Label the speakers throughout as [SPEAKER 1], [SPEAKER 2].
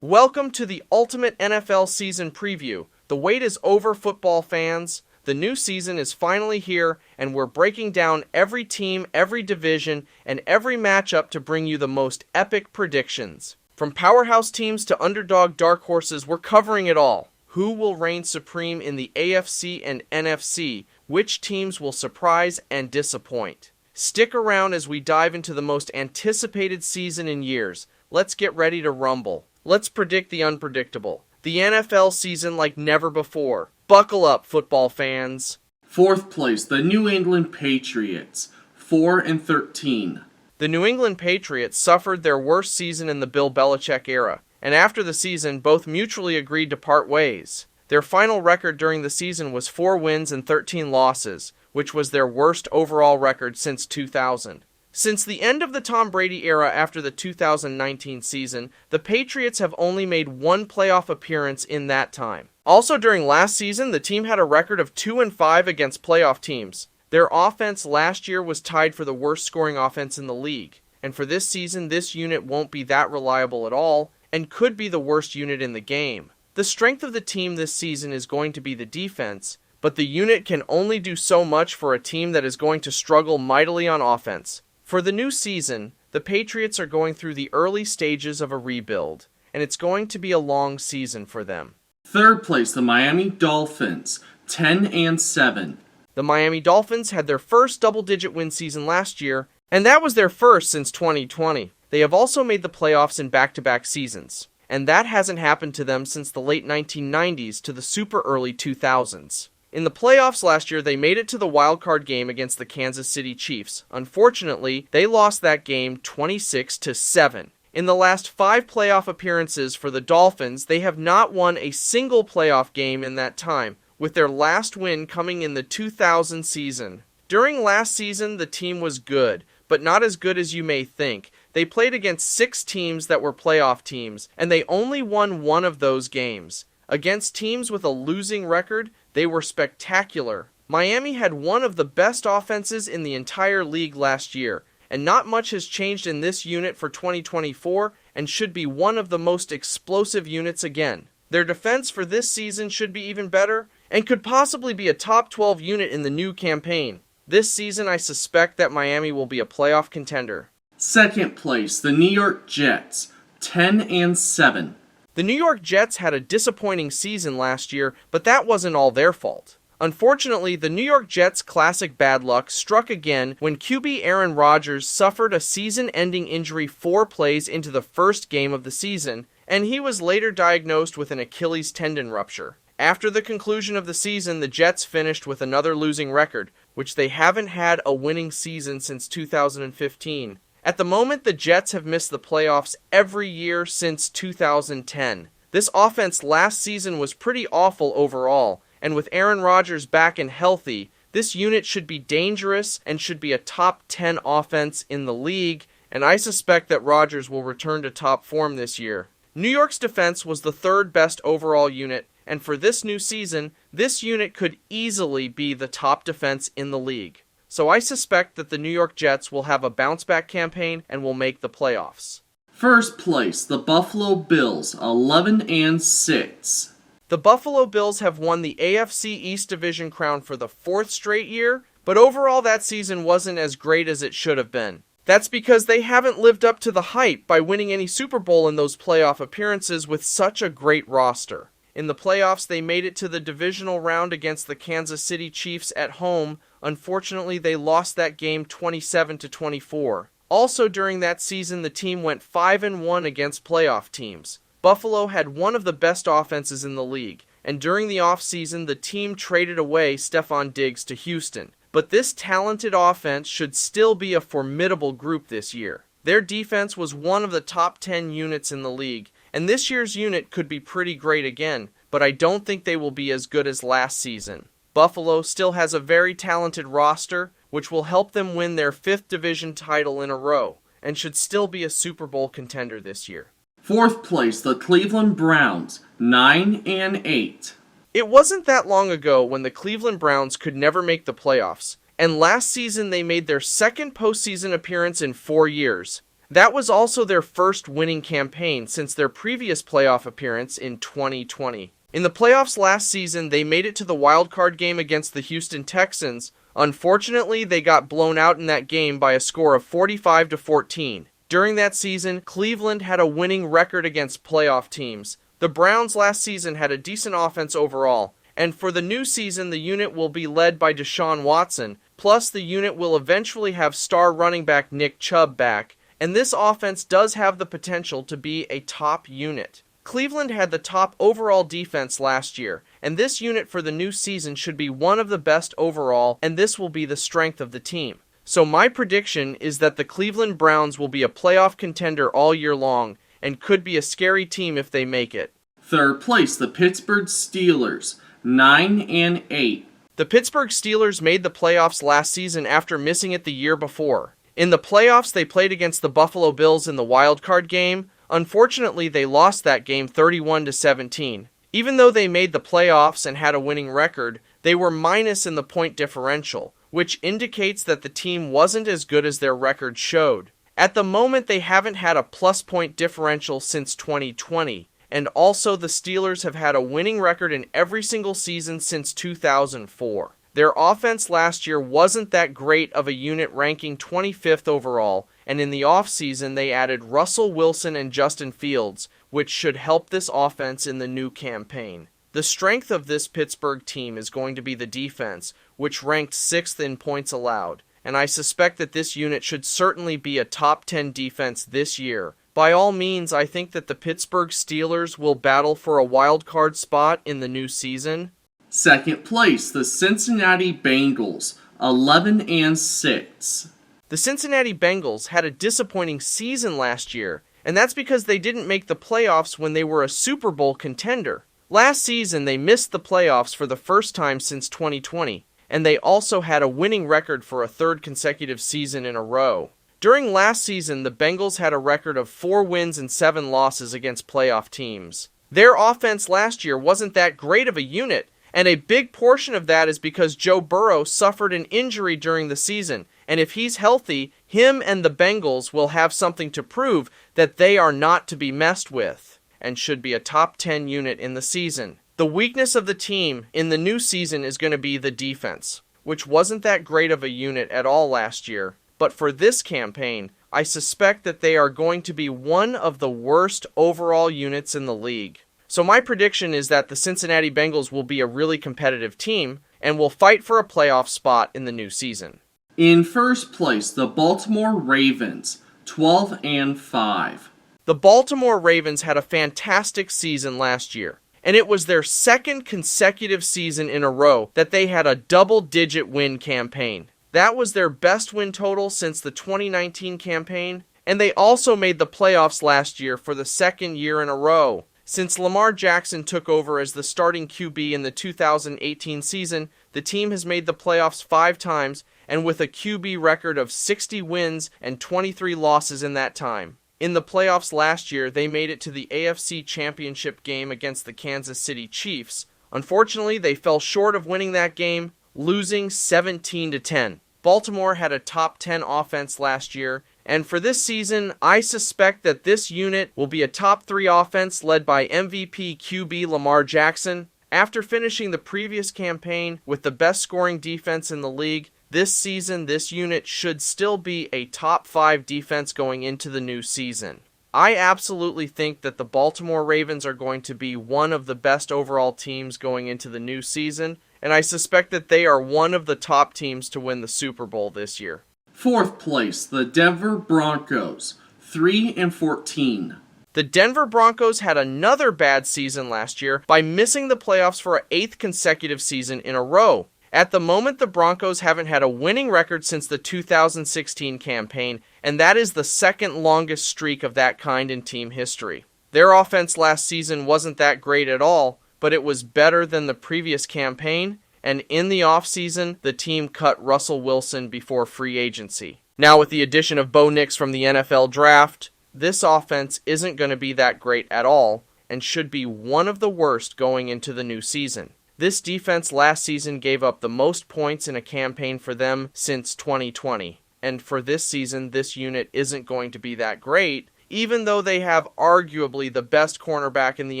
[SPEAKER 1] Welcome to the ultimate NFL season preview. The wait is over, football fans. The new season is finally here, and we're breaking down every team, every division, and every matchup to bring you the most epic predictions. From powerhouse teams to underdog dark horses, we're covering it all. Who will reign supreme in the AFC and NFC? Which teams will surprise and disappoint? Stick around as we dive into the most anticipated season in years. Let's get ready to rumble. Let's predict the unpredictable. The NFL season like never before. Buckle up, football fans.
[SPEAKER 2] Fourth place, the New England Patriots, 4-13.
[SPEAKER 1] The New England Patriots suffered their worst season in the Bill Belichick era, and after the season, both mutually agreed to part ways. Their final record during the season was 4 wins and 13 losses, which was their worst overall record since 2000. Since the end of the Tom Brady era after the 2019 season, the Patriots have only made one playoff appearance in that time. Also during last season, the team had a record of 2-5 against playoff teams. Their offense last year was tied for the worst scoring offense in the league, and for this season, this unit won't be that reliable at all, and could be the worst unit in the game. The strength of the team this season is going to be the defense, but the unit can only do so much for a team that is going to struggle mightily on offense. For the new season, the Patriots are going through the early stages of a rebuild, and it's going to be a long season for them.
[SPEAKER 2] Third place, the Miami Dolphins, 10-7.
[SPEAKER 1] The Miami Dolphins had their first double-digit win season last year, and that was their first since 2020. They have also made the playoffs in back-to-back seasons, and that hasn't happened to them since the late 1990s to the super early 2000s. In the playoffs last year, they made it to the wild card game against the Kansas City Chiefs. Unfortunately, they lost that game 26-7. In the last 5 playoff appearances for the Dolphins, they have not won a single playoff game in that time, with their last win coming in the 2000 season. During last season, the team was good, but not as good as you may think. They played against 6 teams that were playoff teams, and they only won one of those games. Against teams with a losing record, they were spectacular. Miami had one of the best offenses in the entire league last year, and not much has changed in this unit for 2024 and should be one of the most explosive units again. Their defense for this season should be even better and could possibly be a top 12 unit in the new campaign. This season, I suspect that Miami will be a playoff contender.
[SPEAKER 2] Second place, the New York Jets, 10-7.
[SPEAKER 1] The New York Jets had a disappointing season last year, but that wasn't all their fault. Unfortunately, the New York Jets' classic bad luck struck again when QB Aaron Rodgers suffered a season-ending injury 4 plays into the first game of the season, and he was later diagnosed with an Achilles tendon rupture. After the conclusion of the season, the Jets finished with another losing record, which they haven't had a winning season since 2015. At the moment, the Jets have missed the playoffs every year since 2010. This offense last season was pretty awful overall, and with Aaron Rodgers back and healthy, this unit should be dangerous and should be a top 10 offense in the league, and I suspect that Rodgers will return to top form this year. New York's defense was the 3rd best overall unit, and for this new season, this unit could easily be the top defense in the league. So I suspect that the New York Jets will have a bounce-back campaign and will make the playoffs.
[SPEAKER 2] First place, the Buffalo Bills, 11-6.
[SPEAKER 1] The Buffalo Bills have won the AFC East Division crown for the 4th straight year, but overall that season wasn't as great as it should have been. That's because they haven't lived up to the hype by winning any Super Bowl in those playoff appearances with such a great roster. In the playoffs, they made it to the divisional round against the Kansas City Chiefs at home. Unfortunately, they lost that game 27-24. Also during that season, the team went 5-1 against playoff teams. Buffalo had one of the best offenses in the league, and during the offseason, the team traded away Stephon Diggs to Houston. But this talented offense should still be a formidable group this year. Their defense was one of the top 10 units in the league, and this year's unit could be pretty great again, but I don't think they will be as good as last season. Buffalo still has a very talented roster, which will help them win their 5th division title in a row, and should still be a Super Bowl contender this year.
[SPEAKER 2] Fourth place, the Cleveland Browns, 9-8.
[SPEAKER 1] It wasn't that long ago when the Cleveland Browns could never make the playoffs, and last season they made their 2nd postseason appearance in 4 years. That was also their first winning campaign since their previous playoff appearance in 2020. In the playoffs last season, they made it to the wild card game against the Houston Texans. Unfortunately, they got blown out in that game by a score of 45-14. During that season, Cleveland had a winning record against playoff teams. The Browns last season had a decent offense overall, and for the new season, the unit will be led by Deshaun Watson, plus the unit will eventually have star running back Nick Chubb back, and this offense does have the potential to be a top unit. Cleveland had the top overall defense last year, and this unit for the new season should be one of the best overall, and this will be the strength of the team. So my prediction is that the Cleveland Browns will be a playoff contender all year long, and could be a scary team if they make it.
[SPEAKER 2] Third place, the Pittsburgh Steelers, 9-8.
[SPEAKER 1] The Pittsburgh Steelers made the playoffs last season after missing it the year before. In the playoffs, they played against the Buffalo Bills in the wild card game. Unfortunately, they lost that game 31-17. Even though they made the playoffs and had a winning record, they were minus in the point differential, which indicates that the team wasn't as good as their record showed. At the moment, they haven't had a plus point differential since 2020, and also the Steelers have had a winning record in every single season since 2004. Their offense last year wasn't that great of a unit, ranking 25th overall, and in the offseason they added Russell Wilson and Justin Fields, which should help this offense in the new campaign. The strength of this Pittsburgh team is going to be the defense, which ranked 6th in points allowed, and I suspect that this unit should certainly be a top 10 defense this year. By all means, I think that the Pittsburgh Steelers will battle for a wild card spot in the new season.
[SPEAKER 2] Second place, the Cincinnati Bengals, 11-6.
[SPEAKER 1] The Cincinnati Bengals had a disappointing season last year, and that's because they didn't make the playoffs when they were a Super Bowl contender. Last season, they missed the playoffs for the first time since 2020, and they also had a winning record for a third consecutive season in a row. During last season, the Bengals had a record of 4 wins and 7 losses against playoff teams. Their offense last year wasn't that great of a unit, and a big portion of that is because Joe Burrow suffered an injury during the season, and if he's healthy, him and the Bengals will have something to prove that they are not to be messed with, and should be a top 10 unit in the season. The weakness of the team in the new season is going to be the defense, which wasn't that great of a unit at all last year, but for this campaign, I suspect that they are going to be one of the worst overall units in the league. So my prediction is that the Cincinnati Bengals will be a really competitive team and will fight for a playoff spot in the new season.
[SPEAKER 2] In first place, the Baltimore Ravens, 12-5.
[SPEAKER 1] The Baltimore Ravens had a fantastic season last year, and it was their second consecutive season in a row that they had a double-digit win campaign. That was their best win total since the 2019 campaign, and they also made the playoffs last year for the second year in a row. Since Lamar Jackson took over as the starting QB in the 2018 season, the team has made the playoffs 5 times, and with a QB record of 60 wins and 23 losses in that time. In the playoffs last year, they made it to the AFC Championship game against the Kansas City Chiefs. Unfortunately, they fell short of winning that game, losing 17-10. Baltimore had a top 10 offense last year, and for this season, I suspect that this unit will be a top 3 offense led by MVP QB Lamar Jackson. After finishing the previous campaign with the best scoring defense in the league, this season this unit should still be a top 5 defense going into the new season. I absolutely think that the Baltimore Ravens are going to be one of the best overall teams going into the new season, and I suspect that they are one of the top teams to win the Super Bowl this year.
[SPEAKER 2] Fourth place, the Denver Broncos, 3-14.
[SPEAKER 1] The Denver Broncos had another bad season last year by missing the playoffs for an 8th consecutive season in a row. At the moment, the Broncos haven't had a winning record since the 2016 campaign, and that is the second longest streak of that kind in team history. Their offense last season wasn't that great at all, but it was better than the previous campaign, and in the offseason, the team cut Russell Wilson before free agency. Now with the addition of Bo Nix from the NFL draft, this offense isn't going to be that great at all, and should be one of the worst going into the new season. This defense last season gave up the most points in a campaign for them since 2020. and for this season, this unit isn't going to be that great, even though they have arguably the best cornerback in the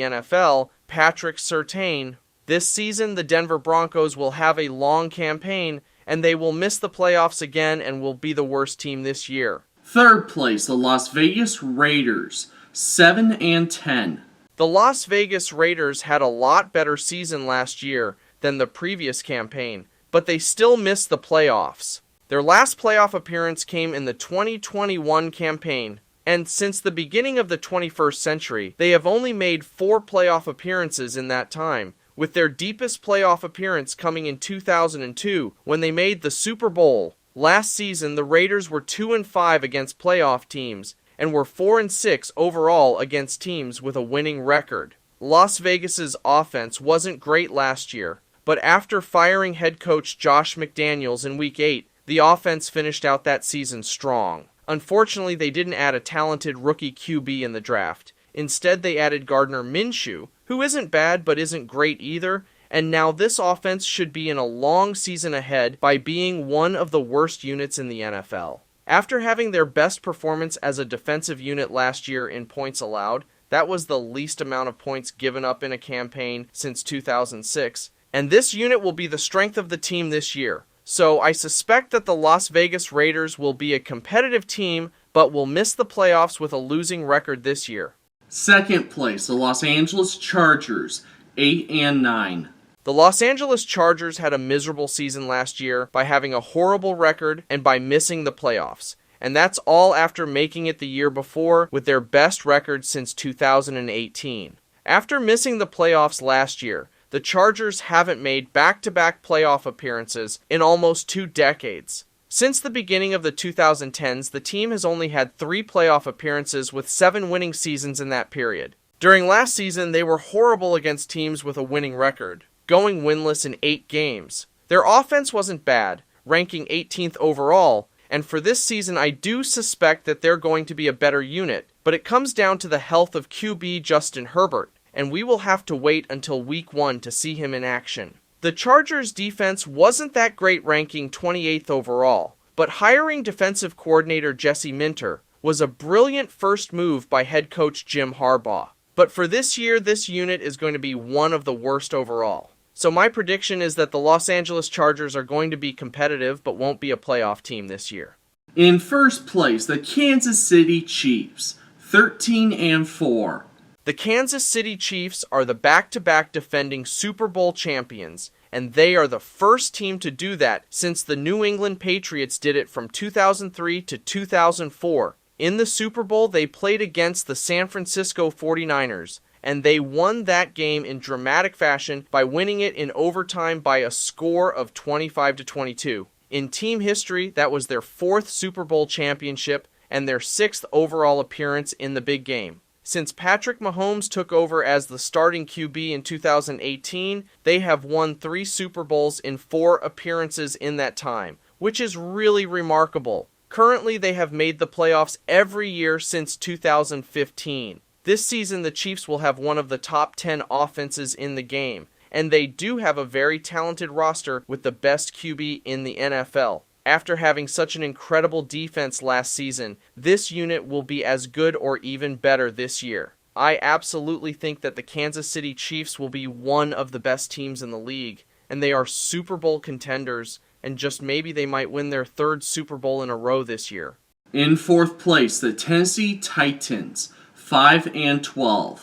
[SPEAKER 1] NFL, Patrick Surtain. This season, the Denver Broncos will have a long campaign, and they will miss the playoffs again and will be the worst team this year.
[SPEAKER 2] Third place, the Las Vegas Raiders, 7-10.
[SPEAKER 1] The Las Vegas Raiders had a lot better season last year than the previous campaign, but they still missed the playoffs. Their last playoff appearance came in the 2021 campaign, and since the beginning of the 21st century, they have only made 4 playoff appearances in that time, with their deepest playoff appearance coming in 2002 when they made the Super Bowl. Last season, the Raiders were 2-5 against playoff teams and were 4-6 overall against teams with a winning record. Las Vegas's offense wasn't great last year, but after firing head coach Josh McDaniels in Week 8, the offense finished out that season strong. Unfortunately, they didn't add a talented rookie QB in the draft. Instead, they added Gardner Minshew, who isn't bad but isn't great either, and now this offense should be in a long season ahead by being one of the worst units in the NFL. After having their best performance as a defensive unit last year in points allowed, that was the least amount of points given up in a campaign since 2006, and this unit will be the strength of the team this year. So I suspect that the Las Vegas Raiders will be a competitive team, but will miss the playoffs with a losing record this year.
[SPEAKER 2] Second place, the Los Angeles Chargers, 8-9.
[SPEAKER 1] The Los Angeles Chargers had a miserable season last year by having a horrible record and by missing the playoffs. And that's all after making it the year before with their best record since 2018. After missing the playoffs last year, the Chargers haven't made back-to-back playoff appearances in almost 2 decades. Since the beginning of the 2010s, the team has only had 3 playoff appearances with 7 winning seasons in that period. During last season, they were horrible against teams with a winning record, going winless in 8 games. Their offense wasn't bad, ranking 18th overall, and for this season I do suspect that they're going to be a better unit, but it comes down to the health of QB Justin Herbert, and we will have to wait until Week 1 to see him in action. The Chargers' defense wasn't that great, ranking 28th overall, but hiring defensive coordinator Jesse Minter was a brilliant first move by head coach Jim Harbaugh. But for this year, this unit is going to be one of the worst overall. So my prediction is that the Los Angeles Chargers are going to be competitive but won't be a playoff team this year.
[SPEAKER 2] In first place, the Kansas City Chiefs, 13-4.
[SPEAKER 1] The Kansas City Chiefs are the back-to-back defending Super Bowl champions, and they are the first team to do that since the New England Patriots did it from 2003 to 2004. In the Super Bowl, they played against the San Francisco 49ers, and they won that game in dramatic fashion by winning it in overtime by a score of 25-22. In team history, that was their 4th Super Bowl championship and their 6th overall appearance in the big game. Since Patrick Mahomes took over as the starting QB in 2018, they have won 3 Super Bowls in 4 appearances in that time, which is really remarkable. Currently, they have made the playoffs every year since 2015. This season, the Chiefs will have one of the top 10 offenses in the game, and they do have a very talented roster with the best QB in the NFL. After having such an incredible defense last season, this unit will be as good or even better this year. I absolutely think that the Kansas City Chiefs will be one of the best teams in the league, and they are Super Bowl contenders, and just maybe they might win their 3rd Super Bowl in a row this year.
[SPEAKER 2] In fourth place, the Tennessee Titans, 5-12.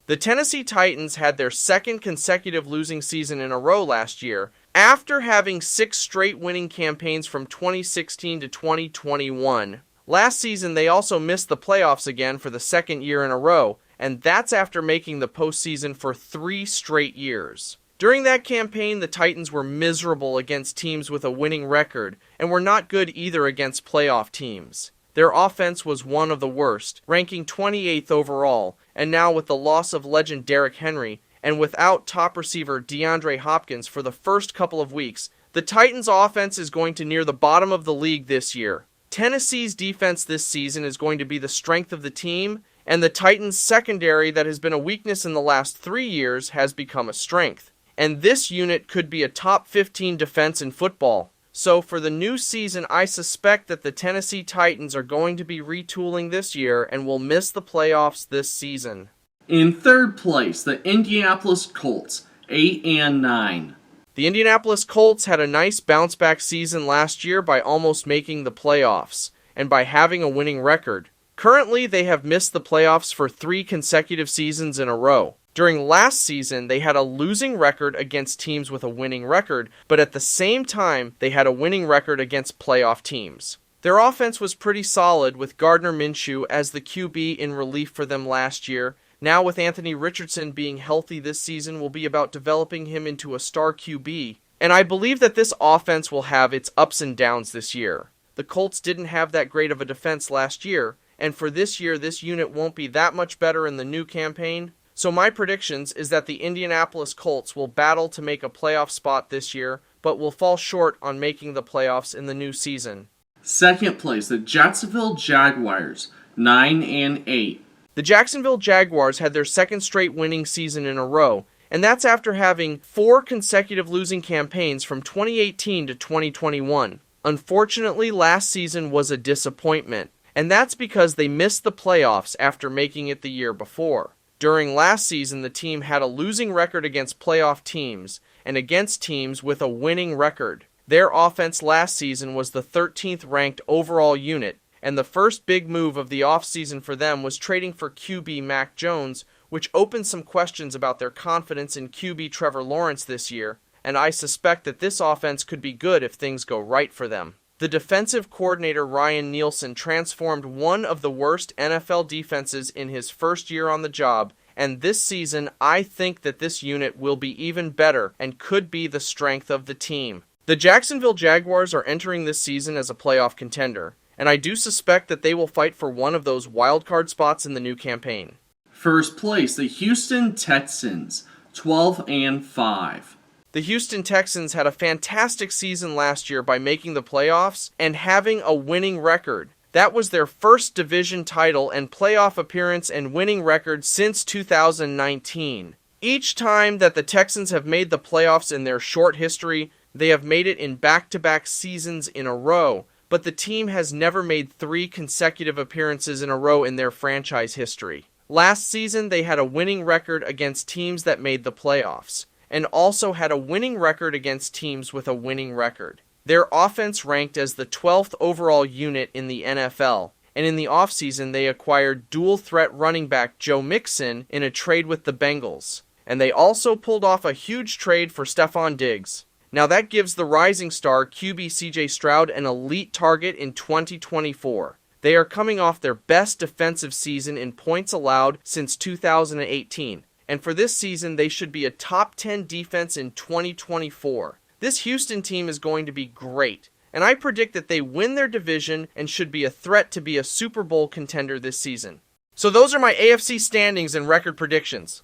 [SPEAKER 1] The Tennessee Titans had their 2nd consecutive losing season in a row last year, after having 6 straight winning campaigns from 2016 to 2021. Last season, they also missed the playoffs again for the 2nd year in a row, and that's after making the postseason for 3 straight years. During that campaign, the Titans were miserable against teams with a winning record, and were not good either against playoff teams. Their offense was one of the worst, ranking 28th overall, and now with the loss of legend Derrick Henry, and without top receiver DeAndre Hopkins for the first couple of weeks, the Titans' offense is going to near the bottom of the league this year. Tennessee's defense this season is going to be the strength of the team, and the Titans' secondary that has been a weakness in the last 3 years has become a strength. And this unit could be a top 15 defense in football. So for the new season, I suspect that the Tennessee Titans are going to be retooling this year and will miss the playoffs this season.
[SPEAKER 2] In third place, the Indianapolis Colts, 8-9.
[SPEAKER 1] The Indianapolis Colts had a nice bounce-back season last year by almost making the playoffs, and by having a winning record. Currently, they have missed the playoffs for 3 consecutive seasons in a row. During last season, they had a losing record against teams with a winning record, but at the same time, they had a winning record against playoff teams. Their offense was pretty solid, with Gardner Minshew as the QB in relief for them last year. Now with Anthony Richardson being healthy this season will be about developing him into a star QB. And I believe that this offense will have its ups and downs this year. The Colts didn't have that great of a defense last year, and for this year this unit won't be that much better in the new campaign. So my predictions is that the Indianapolis Colts will battle to make a playoff spot this year, but will fall short on making the playoffs in the new season.
[SPEAKER 2] Second place, the Jacksonville Jaguars, 9-8.
[SPEAKER 1] The Jacksonville Jaguars had their second straight winning season in a row, and that's after having 4 consecutive losing campaigns from 2018 to 2021. Unfortunately, last season was a disappointment, and that's because they missed the playoffs after making it the year before. During last season, the team had a losing record against playoff teams and against teams with a winning record. Their offense last season was the 13th ranked overall unit, and the first big move of the offseason for them was trading for QB Mac Jones, which opened some questions about their confidence in QB Trevor Lawrence this year, and I suspect that this offense could be good if things go right for them. The defensive coordinator Ryan Nielsen transformed one of the worst NFL defenses in his first year on the job, and this season I think that this unit will be even better and could be the strength of the team. The Jacksonville Jaguars are entering this season as a playoff contender, and I do suspect that they will fight for one of those wildcard spots in the new campaign.
[SPEAKER 2] First place, the Houston Texans, 12-5.
[SPEAKER 1] The Houston Texans had a fantastic season last year by making the playoffs and having a winning record. That was their first division title and playoff appearance and winning record since 2019. Each time that the Texans have made the playoffs in their short history, they have made it in back-to-back seasons in a row, but the team has never made 3 consecutive appearances in a row in their franchise history. Last season, they had a winning record against teams that made the playoffs, and also had a winning record against teams with a winning record. Their offense ranked as the 12th overall unit in the NFL, and in the offseason they acquired dual-threat running back Joe Mixon in a trade with the Bengals, and they also pulled off a huge trade for Stephon Diggs. Now that gives the rising star QB CJ Stroud an elite target in 2024. They are coming off their best defensive season in points allowed since 2018, and for this season they should be a top 10 defense in 2024. This Houston team is going to be great, and I predict that they win their division and should be a threat to be a Super Bowl contender this season. So those are my AFC standings and record predictions.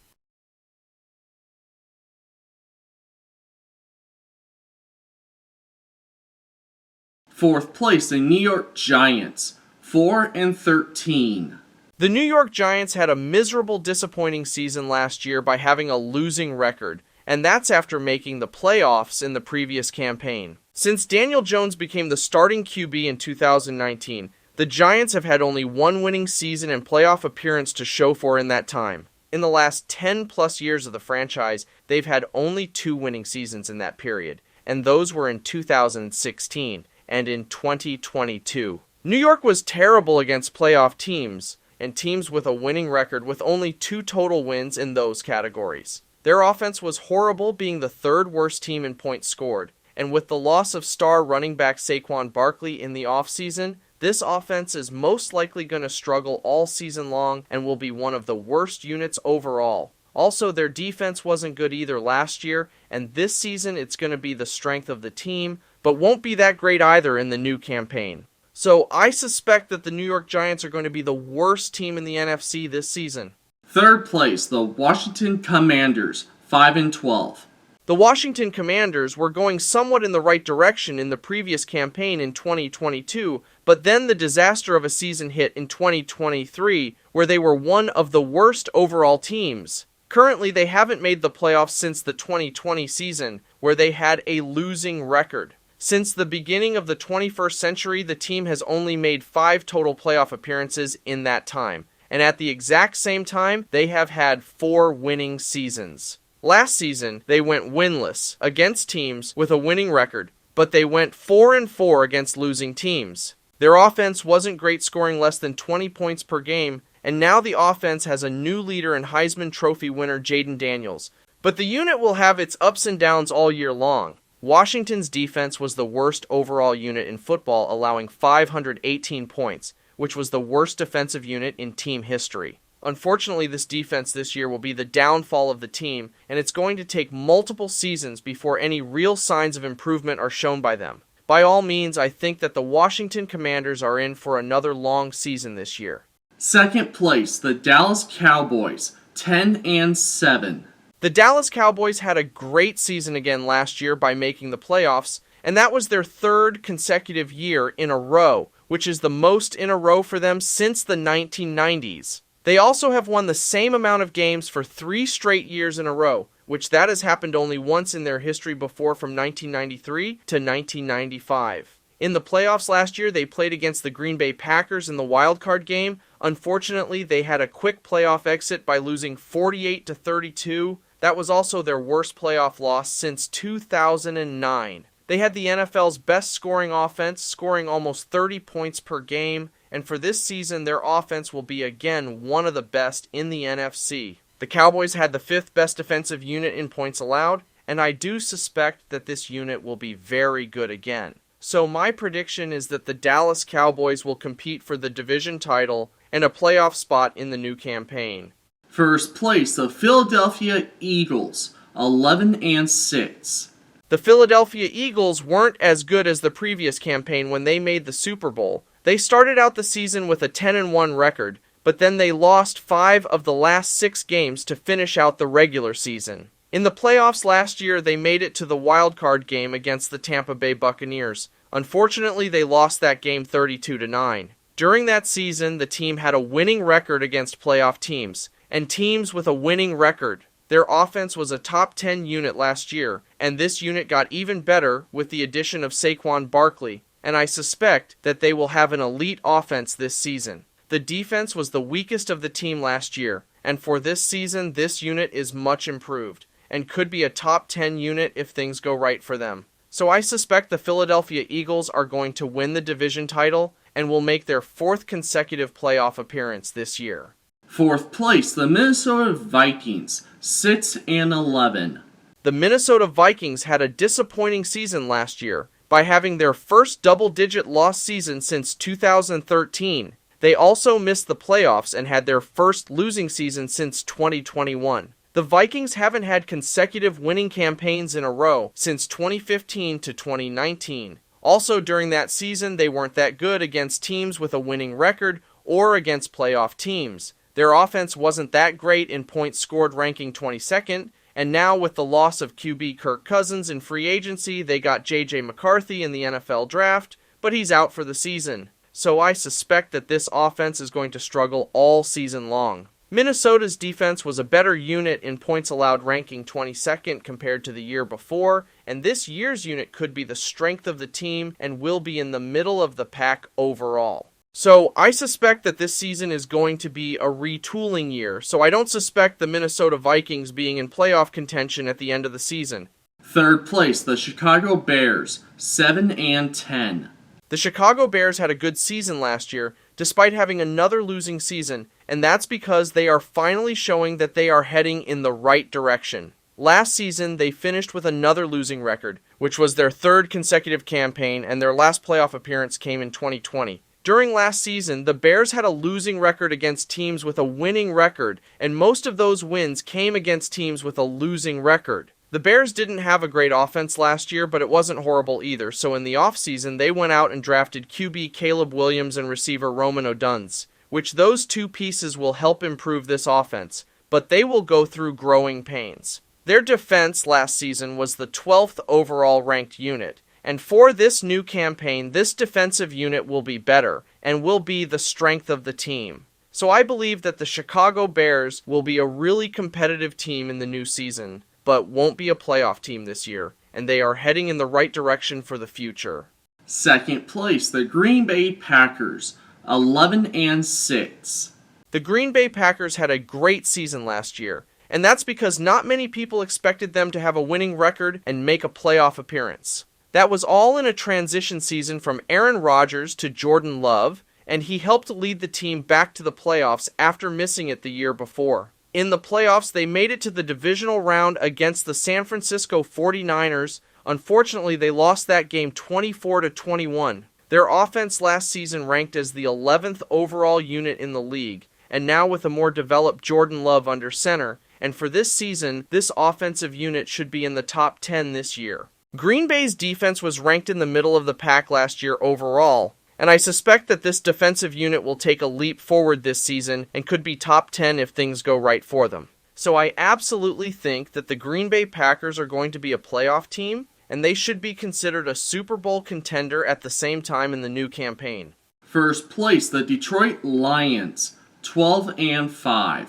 [SPEAKER 2] Fourth place, the New York Giants, 4-13.
[SPEAKER 1] The New York Giants had a miserable, disappointing season last year by having a losing record, and that's after making the playoffs in the previous campaign. Since Daniel Jones became the starting QB in 2019, the Giants have had only 1 winning season and playoff appearance to show for in that time. In the last 10-plus years of the franchise, they've had only 2 winning seasons in that period, and those were in 2016 and in 2022. New York was terrible against playoff teams, and teams with a winning record with only 2 total wins in those categories. Their offense was horrible, being the 3rd worst team in points scored, and with the loss of star running back Saquon Barkley in the offseason, this offense is most likely going to struggle all season long and will be one of the worst units overall. Also, their defense wasn't good either last year, and this season it's going to be the strength of the team, but won't be that great either in the new campaign. So I suspect that the New York Giants are going to be the worst team in the NFC this season.
[SPEAKER 2] Third place, the Washington Commanders, 5-12.
[SPEAKER 1] The Washington Commanders were going somewhat in the right direction in the previous campaign in 2022, but then the disaster of a season hit in 2023, where they were one of the worst overall teams. Currently, they haven't made the playoffs since the 2020 season, where they had a losing record. Since the beginning of the 21st century, the team has only made 5 total playoff appearances in that time. And at the exact same time, they have had 4 winning seasons. Last season, they went winless against teams with a winning record, but they went 4-4 against losing teams. Their offense wasn't great, scoring less than 20 points per game, and now the offense has a new leader in Heisman Trophy winner Jaden Daniels. But the unit will have its ups and downs all year long. Washington's defense was the worst overall unit in football, allowing 518 points, which was the worst defensive unit in team history. Unfortunately, this defense this year will be the downfall of the team, and it's going to take multiple seasons before any real signs of improvement are shown by them. By all means, I think that the Washington Commanders are in for another long season this year.
[SPEAKER 2] Second place, the Dallas Cowboys, 10-7.
[SPEAKER 1] The Dallas Cowboys had a great season again last year by making the playoffs, and that was their 3rd consecutive year in a row, which is the most in a row for them since the 1990s. They also have won the same amount of games for 3 straight years in a row, which that has happened only once in their history before, from 1993 to 1995. In the playoffs last year, they played against the Green Bay Packers in the wildcard game. Unfortunately, they had a quick playoff exit by losing 48-32. That was also their worst playoff loss since 2009. They had the NFL's best scoring offense, scoring almost 30 points per game, and for this season, their offense will be again one of the best in the NFC. The Cowboys had the 5th best defensive unit in points allowed, and I do suspect that this unit will be very good again. So my prediction is that the Dallas Cowboys will compete for the division title and a playoff spot in the new campaign.
[SPEAKER 2] First place, the Philadelphia Eagles, 11-6.
[SPEAKER 1] The Philadelphia Eagles weren't as good as the previous campaign when they made the Super Bowl. They started out the season with a 10-1 record, but then they lost 5 of the last 6 games to finish out the regular season. In the playoffs last year, they made it to the wild-card game against the Tampa Bay Buccaneers. Unfortunately, they lost that game 32-9. During that season, the team had a winning record against playoff teams, and teams with a winning record. Their offense was a top 10 unit last year, and this unit got even better with the addition of Saquon Barkley, and I suspect that they will have an elite offense this season. The defense was the weakest of the team last year, and for this season, this unit is much improved, and could be a top 10 unit if things go right for them. So I suspect the Philadelphia Eagles are going to win the division title, and will make their 4th consecutive playoff appearance this year.
[SPEAKER 2] Fourth place, the Minnesota Vikings, 6-11.
[SPEAKER 1] The Minnesota Vikings had a disappointing season last year by having their first double-digit loss season since 2013. They also missed the playoffs and had their first losing season since 2021. The Vikings haven't had consecutive winning campaigns in a row since 2015 to 2019. Also during that season, they weren't that good against teams with a winning record or against playoff teams. Their offense wasn't that great in points scored, ranking 22nd, and now with the loss of QB Kirk Cousins in free agency, they got J.J. McCarthy in the NFL draft, but he's out for the season. So I suspect that this offense is going to struggle all season long. Minnesota's defense was a better unit in points allowed, ranking 22nd compared to the year before, and this year's unit could be the strength of the team and will be in the middle of the pack overall. So I suspect that this season is going to be a retooling year, so I don't suspect the Minnesota Vikings being in playoff contention at the end of the season.
[SPEAKER 2] Third place, the Chicago Bears, 7-10.
[SPEAKER 1] The Chicago Bears had a good season last year, despite having another losing season, and that's because they are finally showing that they are heading in the right direction. Last season, they finished with another losing record, which was their 3rd consecutive campaign, and their last playoff appearance came in 2020. During last season, the Bears had a losing record against teams with a winning record, and most of those wins came against teams with a losing record. The Bears didn't have a great offense last year, but it wasn't horrible either, so in the offseason, they went out and drafted QB Caleb Williams and receiver Roman Odunze, which those 2 pieces will help improve this offense, but they will go through growing pains. Their defense last season was the 12th overall ranked unit, and for this new campaign, this defensive unit will be better and will be the strength of the team. So I believe that the Chicago Bears will be a really competitive team in the new season, but won't be a playoff team this year. and they are heading in the right direction for the future.
[SPEAKER 2] Second place, the Green Bay Packers, 11-6.
[SPEAKER 1] The Green Bay Packers had a great season last year, and that's because not many people expected them to have a winning record and make a playoff appearance. That was all in a transition season from Aaron Rodgers to Jordan Love, and he helped lead the team back to the playoffs after missing it the year before. In the playoffs, they made it to the divisional round against the San Francisco 49ers. Unfortunately, they lost that game 24-21. Their offense last season ranked as the 11th overall unit in the league, and now with a more developed Jordan Love under center, and for this season, this offensive unit should be in the top 10 this year. Green Bay's defense was ranked in the middle of the pack last year overall, and I suspect that this defensive unit will take a leap forward this season and could be top 10 if things go right for them. So I absolutely think that the Green Bay Packers are going to be a playoff team, and they should be considered a Super Bowl contender at the same time in the new campaign.
[SPEAKER 2] First place, the Detroit Lions, 12-5.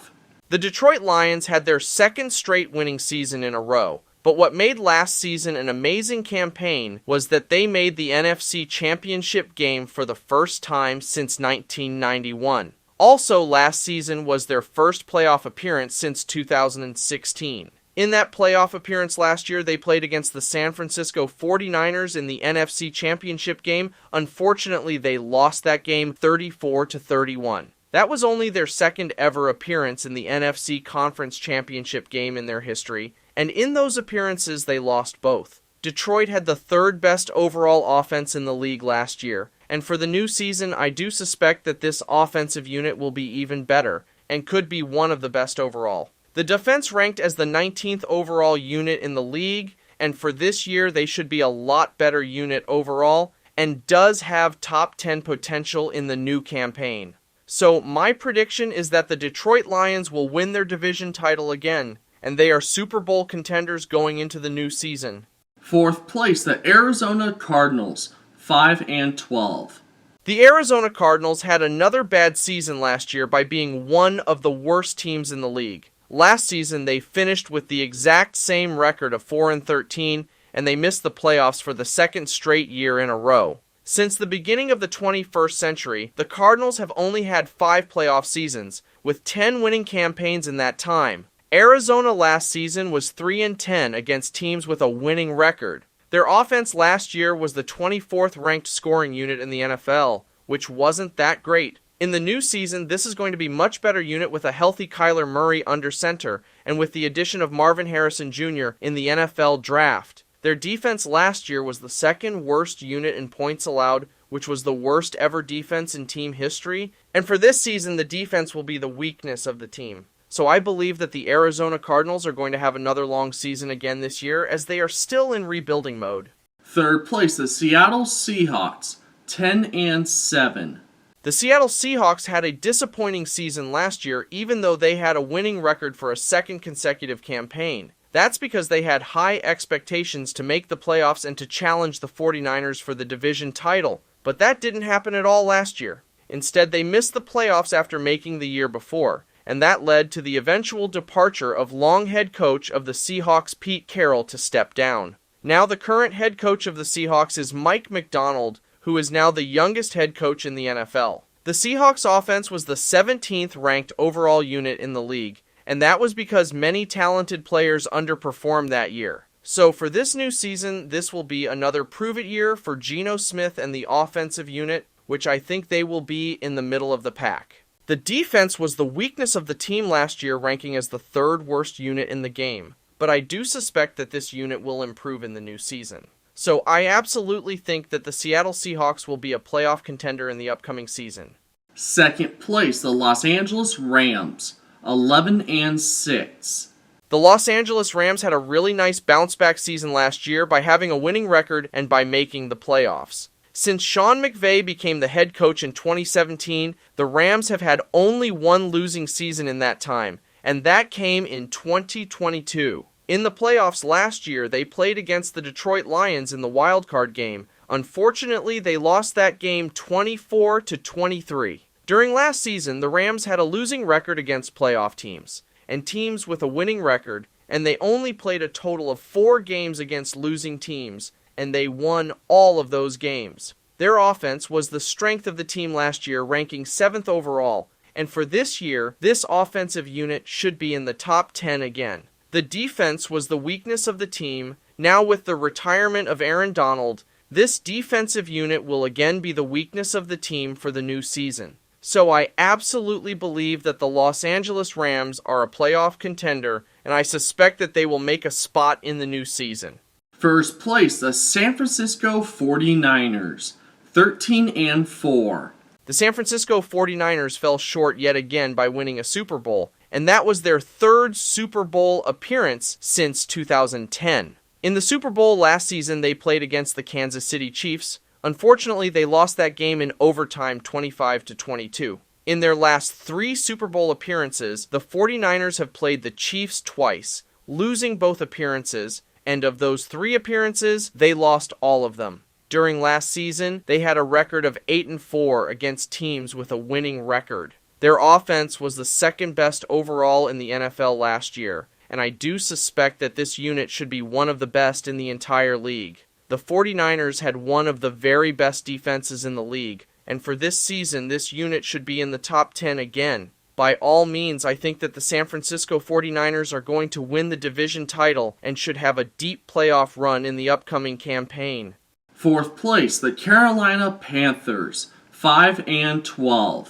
[SPEAKER 1] The Detroit Lions had their second straight winning season in a row, but what made last season an amazing campaign was that they made the NFC Championship game for the first time since 1991. Also, last season was their first playoff appearance since 2016. In that playoff appearance last year, they played against the San Francisco 49ers in the NFC Championship game. Unfortunately, they lost that game 34-31. That was only their second ever appearance in the NFC Conference Championship game in their history, and in those appearances they lost both. Detroit had the third best overall offense in the league last year, and for the new season I do suspect that this offensive unit will be even better, and could be one of the best overall. The defense ranked as the 19th overall unit in the league, and for this year they should be a lot better unit overall, and does have top 10 potential in the new campaign. So my prediction is that the Detroit Lions will win their division title again, and they are Super Bowl contenders going into the new season.
[SPEAKER 2] Fourth place, the Arizona Cardinals, 5-12.
[SPEAKER 1] The Arizona Cardinals had another bad season last year by being one of the worst teams in the league. Last season they finished with the exact same record of 4-13, and they missed the playoffs for the second straight year in a row. Since the beginning of the 21st century, the Cardinals have only had 5 playoff seasons, with 10 winning campaigns in that time. Arizona last season was 3-10 against teams with a winning record. Their offense last year was the 24th ranked scoring unit in the NFL, which wasn't that great. In the new season, this is going to be a much better unit with a healthy Kyler Murray under center, and with the addition of Marvin Harrison Jr. in the NFL draft. Their defense last year was the second worst unit in points allowed, which was the worst ever defense in team history, and for this season the defense will be the weakness of the team. So I believe that the Arizona Cardinals are going to have another long season again this year, as they are still in rebuilding mode.
[SPEAKER 2] Third place, the Seattle Seahawks, 10-7.
[SPEAKER 1] The Seattle Seahawks had a disappointing season last year, even though they had a winning record for a second consecutive campaign. That's because they had high expectations to make the playoffs and to challenge the 49ers for the division title, but that didn't happen at all last year. Instead, they missed the playoffs after making the year before, and that led to the eventual departure of long head coach of the Seahawks, Pete Carroll, to step down. Now the current head coach of the Seahawks is Mike Macdonald, who is now the youngest head coach in the NFL. The Seahawks offense was the 17th ranked overall unit in the league, and that was because many talented players underperformed that year. So for this new season, this will be another prove-it year for Geno Smith and the offensive unit, which I think they will be in the middle of the pack. The defense was the weakness of the team last year, ranking as the third worst unit in the game, but I do suspect that this unit will improve in the new season. So I absolutely think that the Seattle Seahawks will be a playoff contender in the upcoming season.
[SPEAKER 2] Second place, the Los Angeles Rams, 11-6.
[SPEAKER 1] The Los Angeles Rams had a really nice bounce-back season last year by having a winning record and by making the playoffs. Since Sean McVay became the head coach in 2017, the Rams have had only one losing season in that time, and that came in 2022. In the playoffs last year, they played against the Detroit Lions in the wildcard game. Unfortunately, they lost that game 24-23. During last season, the Rams had a losing record against playoff teams, and teams with a winning record, and they only played a total of 4 games against losing teams, and they won all of those games. Their offense was the strength of the team last year, ranking 7th overall, and for this year, this offensive unit should be in the top 10 again. The defense was the weakness of the team. Now with the retirement of Aaron Donald, this defensive unit will again be the weakness of the team for the new season. So I absolutely believe that the Los Angeles Rams are a playoff contender, and I suspect that they will make a spot in the new season.
[SPEAKER 2] First place, the San Francisco 49ers, 13-4.
[SPEAKER 1] The San Francisco 49ers fell short yet again by winning a Super Bowl, and that was their 3rd Super Bowl appearance since 2010. In the Super Bowl last season, they played against the Kansas City Chiefs. Unfortunately, they lost that game in overtime 25-22. In their last 3 Super Bowl appearances, the 49ers have played the Chiefs twice, losing both appearances, and of those 3 appearances, they lost all of them. During last season, they had a record of 8-4 against teams with a winning record. Their offense was the 2nd best overall in the NFL last year, and I do suspect that this unit should be one of the best in the entire league. The 49ers had one of the very best defenses in the league, and for this season, this unit should be in the top 10 again. By all means, I think that the San Francisco 49ers are going to win the division title and should have a deep playoff run in the upcoming campaign.
[SPEAKER 2] Fourth place, the Carolina Panthers, 5-12.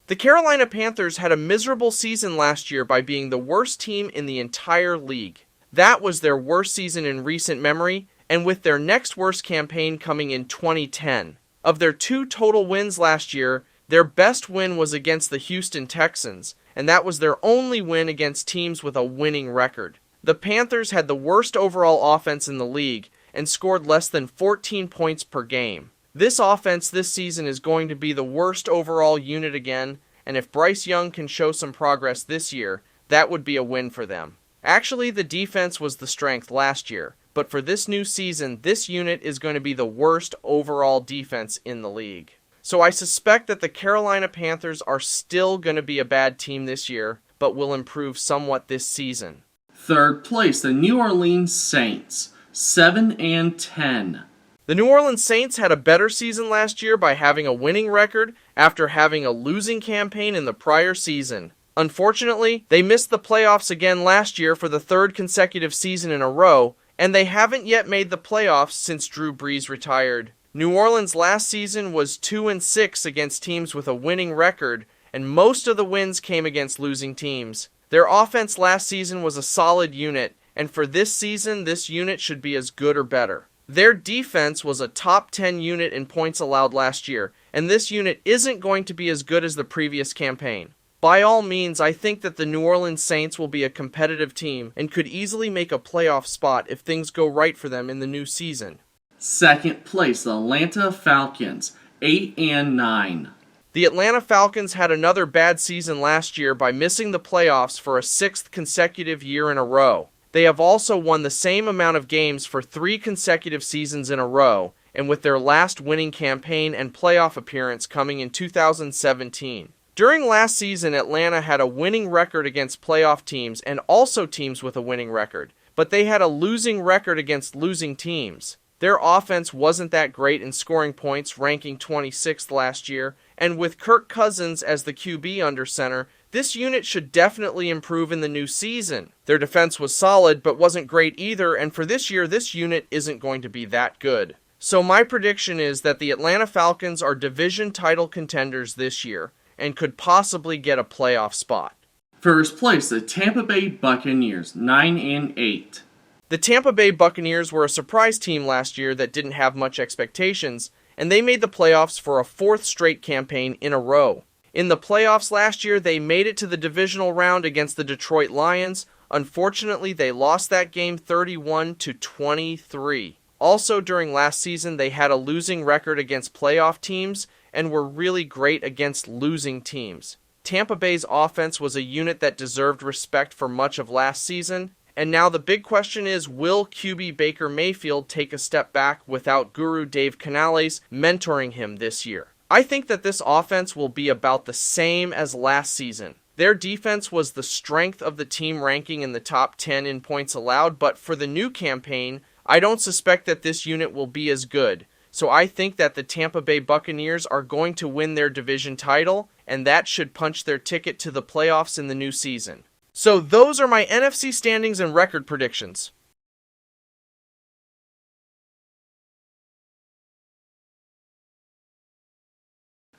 [SPEAKER 1] The Carolina Panthers had a miserable season last year by being the worst team in the entire league. That was their worst season in recent memory, and with their next worst campaign coming in 2010. Of their 2 total wins last year, their best win was against the Houston Texans, and that was their only win against teams with a winning record. The Panthers had the worst overall offense in the league and scored less than 14 points per game. This offense this season is going to be the worst overall unit again, and if Bryce Young can show some progress this year, that would be a win for them. Actually, the defense was the strength last year, but for this new season, this unit is going to be the worst overall defense in the league. So I suspect that the Carolina Panthers are still going to be a bad team this year, but will improve somewhat this season.
[SPEAKER 2] Third place, the New Orleans Saints, 7-10.
[SPEAKER 1] The New Orleans Saints had a better season last year by having a winning record after having a losing campaign in the prior season. Unfortunately, they missed the playoffs again last year for the 3rd consecutive season in a row, and they haven't yet made the playoffs since Drew Brees retired. New Orleans last season was 2-6 against teams with a winning record, and most of the wins came against losing teams. Their offense last season was a solid unit, and for this season, this unit should be as good or better. Their defense was a top 10 unit in points allowed last year, and this unit isn't going to be as good as the previous campaign. By all means, I think that the New Orleans Saints will be a competitive team and could easily make a playoff spot if things go right for them in the new season.
[SPEAKER 2] Second place, the Atlanta Falcons, 8-9.
[SPEAKER 1] The Atlanta Falcons had another bad season last year by missing the playoffs for a 6th consecutive year in a row. They have also won the same amount of games for 3 consecutive seasons in a row, and with their last winning campaign and playoff appearance coming in 2017. During last season, Atlanta had a winning record against playoff teams and also teams with a winning record, but they had a losing record against losing teams. Their offense wasn't that great in scoring points, ranking 26th last year, and with Kirk Cousins as the QB under center, this unit should definitely improve in the new season. Their defense was solid, but wasn't great either, and for this year, this unit isn't going to be that good. So my prediction is that the Atlanta Falcons are division title contenders this year, and could possibly get a playoff spot.
[SPEAKER 2] First place, the Tampa Bay Buccaneers, 9-8.
[SPEAKER 1] The Tampa Bay Buccaneers were a surprise team last year that didn't have much expectations, and they made the playoffs for a 4th straight campaign in a row. In the playoffs last year, they made it to the divisional round against the Detroit Lions. Unfortunately, they lost that game 31-23. Also, during last season, they had a losing record against playoff teams and were really great against losing teams. Tampa Bay's offense was a unit that deserved respect for much of last season, and now the big question is, will QB Baker Mayfield take a step back without Guru Dave Canales mentoring him this year? I think that this offense will be about the same as last season. Their defense was the strength of the team, ranking in the top 10 in points allowed, but for the new campaign, I don't suspect that this unit will be as good. So I think that the Tampa Bay Buccaneers are going to win their division title, and that should punch their ticket to the playoffs in the new season. So those are my NFC standings and record predictions.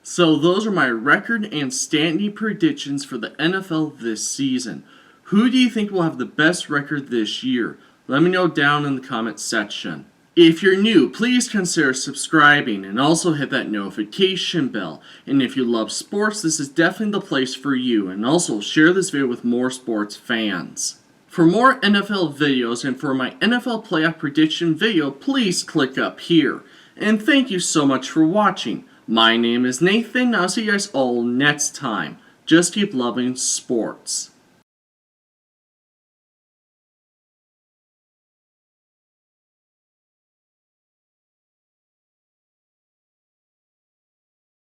[SPEAKER 2] So those are my record and standing predictions for the NFL this season. Who do you think will have the best record this year? Let me know down in the comments section. If you're new, please consider subscribing and also hit that notification bell. And if you love sports, this is definitely the place for you. And also share this video with more sports fans. For more NFL videos and for my NFL playoff prediction video, please click up here. And thank you so much for watching. My name is Nathan. I'll see you guys all next time. Just keep loving sports.